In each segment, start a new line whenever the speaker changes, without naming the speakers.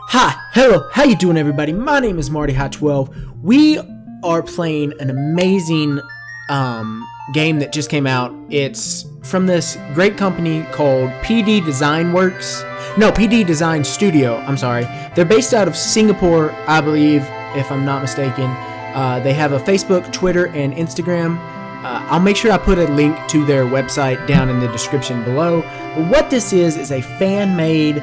Hi, hello, how you doing everybody? My name is Marty Hot 12. We are playing an amazing game that just came out. It's from this great company called PD Design Studio, I'm sorry. They're based out of Singapore, I believe, if I'm not mistaken. They have a Facebook, Twitter, and Instagram. I'll make sure I put a link to their website down in the description below. But what this is a fan-made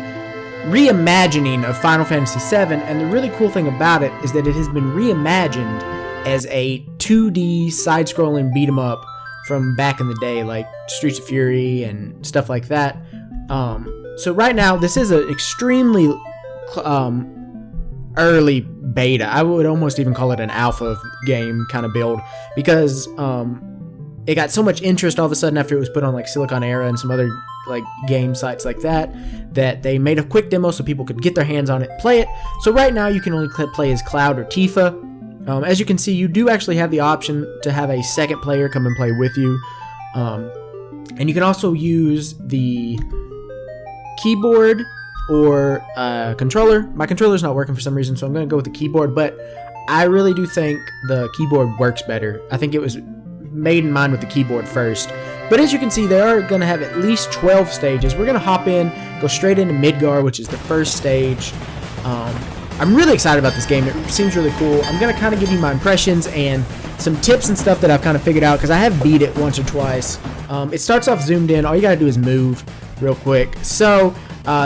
reimagining of Final Fantasy VII, and the really cool thing about it is that it has been reimagined as a 2D side-scrolling beat-em-up from back in the day, like Streets of Fury and stuff like that. So right now, this is an extremely early beta. I would almost even call it an alpha game kind of build, because it got so much interest all of a sudden after it was put on like Silicon Era and some other like game sites like that they made a quick demo so people could get their hands on it and play it. So right now you can only play as Cloud or Tifa. As you can see, you do actually have the option to have a second player come and play with you, and you can also use the keyboard or controller. My controller's not working for some reason, so I'm going to go with the keyboard, but I really do think the keyboard works better. I think it was made in mind with the keyboard first. But as you can see, they are going to have at least 12 stages. We're going to hop in, go straight into Midgar, which is the first stage. I'm really excited about this game. It seems really cool. I'm going to kind of give you my impressions and some tips and stuff that I've kind of figured out, because I have beat it once or twice. It starts off zoomed in. All you got to do is move real quick. So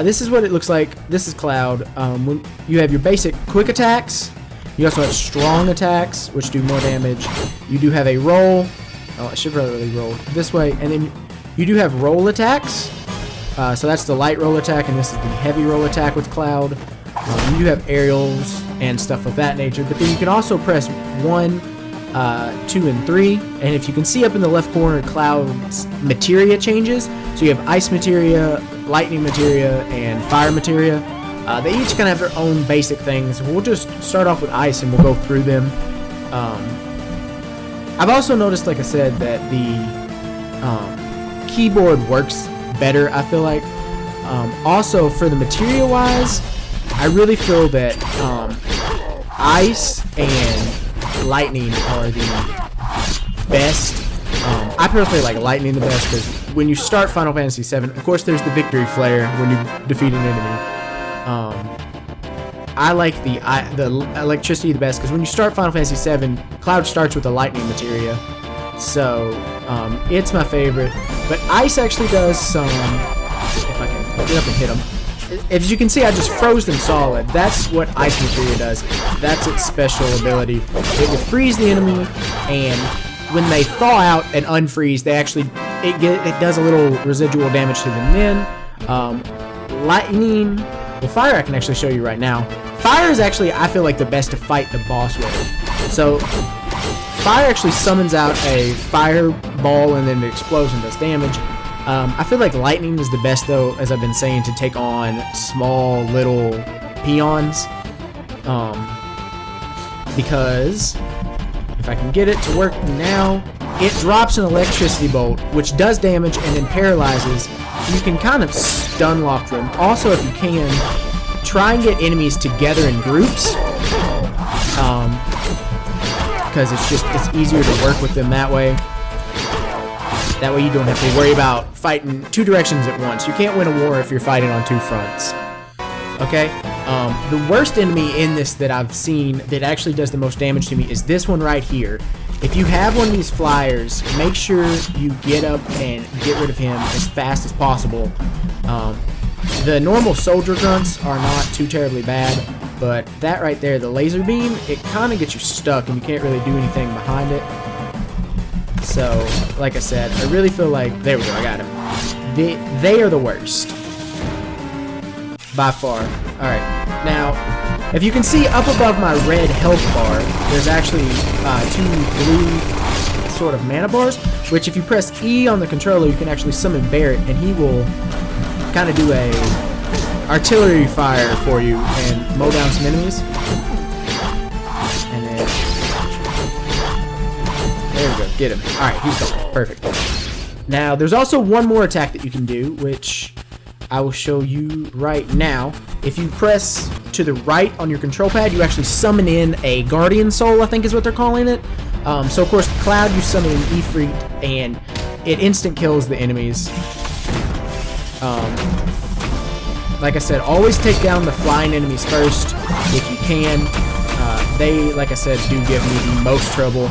this is what it looks like. This is Cloud. When you have your basic quick attacks. You also have strong attacks, which do more damage. You do have a roll. Oh, I should really roll this way. And then you do have roll attacks. So that's the light roll attack, and this is the heavy roll attack with Cloud. You do have aerials and stuff of that nature. But then you can also press 1, 2, and 3. And if you can see up in the left corner, Cloud's materia changes. So you have ice materia, lightning materia, and fire materia. They each kind of have their own basic things. We'll just start off with ice and we'll go through them. I've also noticed, like I said, that the keyboard works better, I feel like. Also, for the materia-wise, I really feel that ice and lightning are the best. I personally like lightning the best, because when you start Final Fantasy VII, of course there's the victory flare when you defeat an enemy. I like the electricity the best, because when you start Final Fantasy VII, Cloud starts with the lightning materia, so it's my favorite. But ice actually does some, if I can get up and hit them. As you can see, I just froze them solid. That's what ice materia does. That's its special ability. It will freeze the enemy, and when they thaw out and unfreeze, they actually it does a little residual damage to them. Then lightning. Well, fire I can actually show you right now. Fire is actually, I feel like, the best to fight the boss with. So, fire actually summons out a fireball and then it explodes and does damage. I feel like lightning is the best, though, as I've been saying, to take on small little peons. Because, if I can get it to work now, it drops an electricity bolt, which does damage and then paralyzes. You can kind of stun lock them. Also, if you can, try and get enemies together in groups, because it's easier to work with them that way. That way you don't have to worry about fighting two directions at once. You can't win a war if you're fighting on two fronts. Okay? The worst enemy in this that I've seen that actually does the most damage to me is this one right here. If you have one of these flyers, make sure you get up and get rid of him as fast as possible. The normal soldier grunts are not too terribly bad, but that right there, the laser beam, it kind of gets you stuck and you can't really do anything behind it. So, like I said, I really feel like, there we go, I got him. They are the worst. By far. Alright, now, if you can see up above my red health bar, there's actually 2 blue sort of mana bars, which if you press E on the controller, you can actually summon Barret, and he will kind of do a artillery fire for you and mow down some enemies. And then, there we go, get him. Alright, he's gone. Perfect. Now, there's also one more attack that you can do, which I will show you right now. If you press to the right on your control pad, you actually summon in a Guardian Soul, I think is what they're calling it. So of course, Cloud, you summon in Ifrit, and it instant kills the enemies. Like I said, always take down the flying enemies first if you can. They, like I said, do give me the most trouble.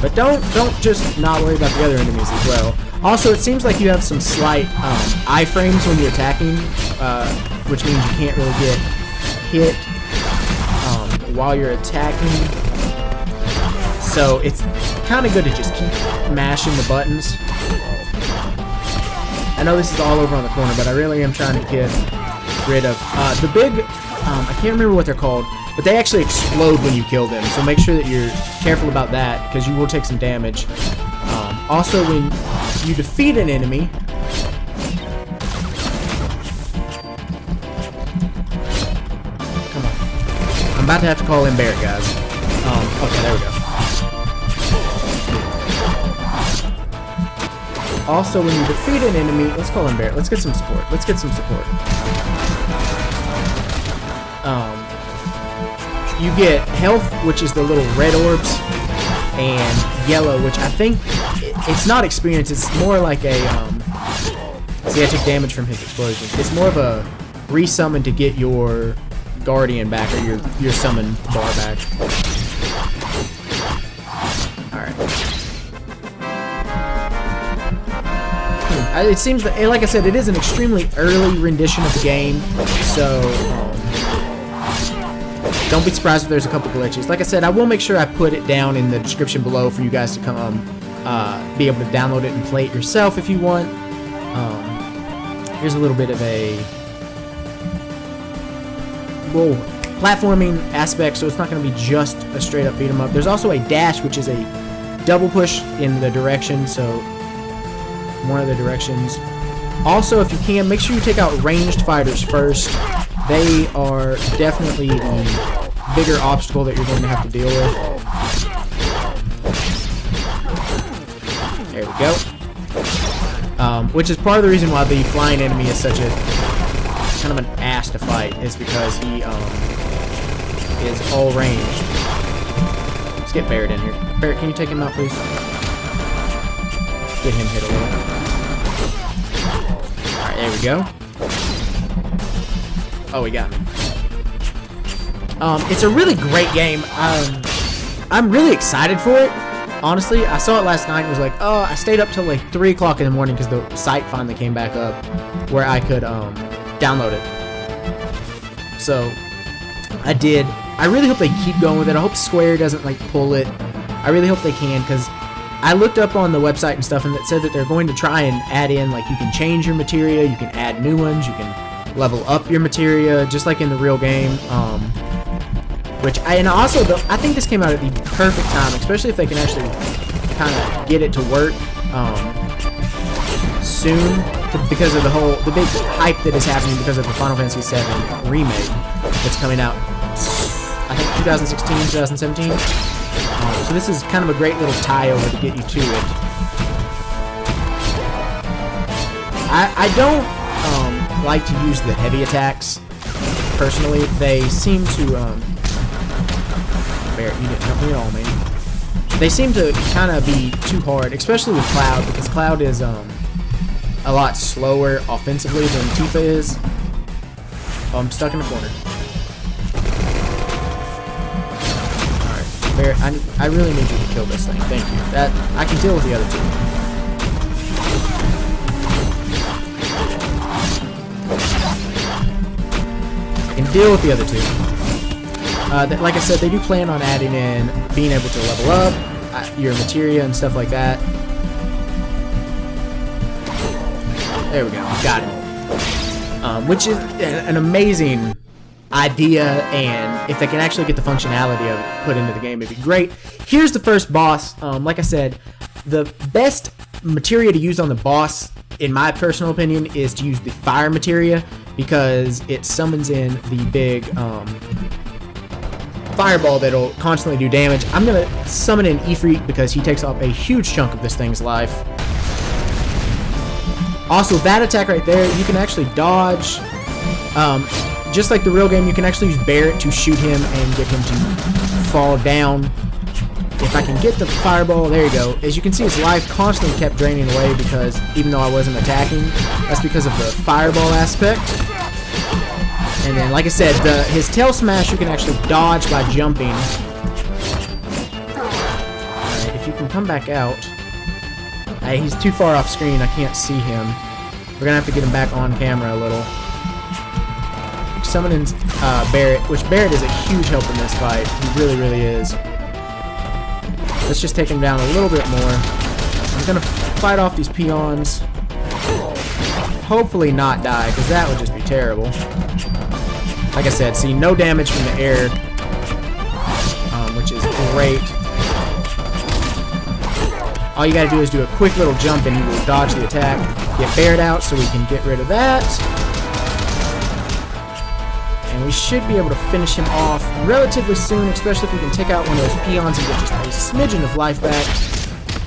But don't just not worry about the other enemies as well. Also, it seems like you have some slight iframes when you're attacking, which means you can't really get hit while you're attacking. So it's kind of good to just keep mashing the buttons. I know this is all over on the corner, but I really am trying to get rid of the big, I can't remember what they're called, but they actually explode when you kill them, so make sure that you're careful about that, because you will take some damage. Also, when you defeat an enemy, come on, I'm about to have to call in Barrett, guys. Okay, there we go. Also, when you defeat an enemy, let's call in Barrett. Let's get some support. Let's get some support. You get health, which is the little red orbs, and yellow, which I think it's not experience. It's more like a see, I took damage from his explosion. It's more of a resummon to get your guardian back, or your summon bar back. All right. It seems that, like I said, it is an extremely early rendition of the game, so don't be surprised if there's a couple glitches. Like I said, I will make sure I put it down in the description below for you guys to come be able to download it and play it yourself if you want. Here's a little bit of a platforming aspect, so it's not going to be just a straight up beat 'em up. There's also a dash, which is a double push in the direction, so one of the directions. Also, if you can, make sure you take out ranged fighters first. They are definitely the bigger obstacle that you're going to have to deal with. There we go. Which is part of the reason why the flying enemy is such a kind of an ass to fight, is because he is all ranged. Let's get Barrett in here. Barrett, can you take him out, please? Get him hit a little. Alright, there we go. Oh, he got me. It's a really great game. I'm really excited for it. Honestly, I saw it last night and was like, oh, I stayed up till like 3 o'clock in the morning because the site finally came back up where I could download it. So, I did. I really hope they keep going with it. I hope Square doesn't like pull it. I really hope they can, because I looked up on the website and stuff, and it said that they're going to try and add in, like, you can change your materia, you can add new ones, you can level up your materia, just like in the real game. And also, I think this came out at the perfect time, especially if they can actually kind of get it to work soon, because of the big hype that is happening because of the Final Fantasy VII remake that's coming out, I think 2016, 2017. So this is kind of a great little tie-over to get you to it. I don't like to use the heavy attacks, personally. They seem to, Barrett, you didn't help me at all, man. They seem to kind of be too hard, especially with Cloud, because Cloud is a lot slower offensively than Tifa is. Oh, I'm stuck in the corner. Alright, Barrett, I really need you to kill this thing. Thank you. I can deal with the other two. I can deal with the other two. Like I said, they do plan on adding in being able to level up your materia and stuff like that. There we go, got it. Which is an amazing idea, and if they can actually get the functionality of it put into the game, it'd be great. Here's the first boss. Like I said, the best materia to use on the boss, in my personal opinion, is to use the fire materia, because it summons in the big fireball that'll constantly do damage. I'm gonna summon in Ifrit because he takes off a huge chunk of this thing's life. Also, that attack right there, you can actually dodge Just like the real game, you can actually use Barret to shoot him and get him to fall down. If I can get the fireball, there you go. As you can see, his life constantly kept draining away because even though I wasn't attacking, that's because of the fireball aspect. And then, like I said, his tail smash you can actually dodge by jumping. Alright, if you can come back out. He's too far off screen, I can't see him. We're gonna have to get him back on camera a little. Summoning Barret, which Barret is a huge help in this fight. He really, really is. Let's just take him down a little bit more. I'm gonna fight off these peons. Hopefully not die, because that would just be terrible. Like I said, see, no damage from the air, which is great. All you gotta do is do a quick little jump and you will dodge the attack. Get Barret out so we can get rid of that. And we should be able to finish him off relatively soon, especially if we can take out one of those peons and get just a smidgen of life back.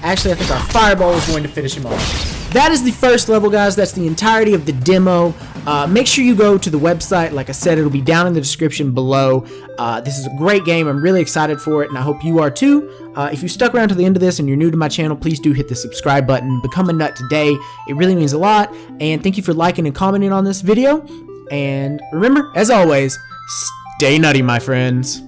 Actually, I think our fireball is going to finish him off. That is the first level, guys. That's the entirety of the demo. Make sure you go to the website. Like I said, it'll be down in the description below. This is a great game. I'm really excited for it, and I hope you are too. If you stuck around to the end of this and you're new to my channel, please do hit the subscribe button. Become a nut today. It really means a lot. And thank you for liking and commenting on this video. And remember, as always, stay nutty, my friends.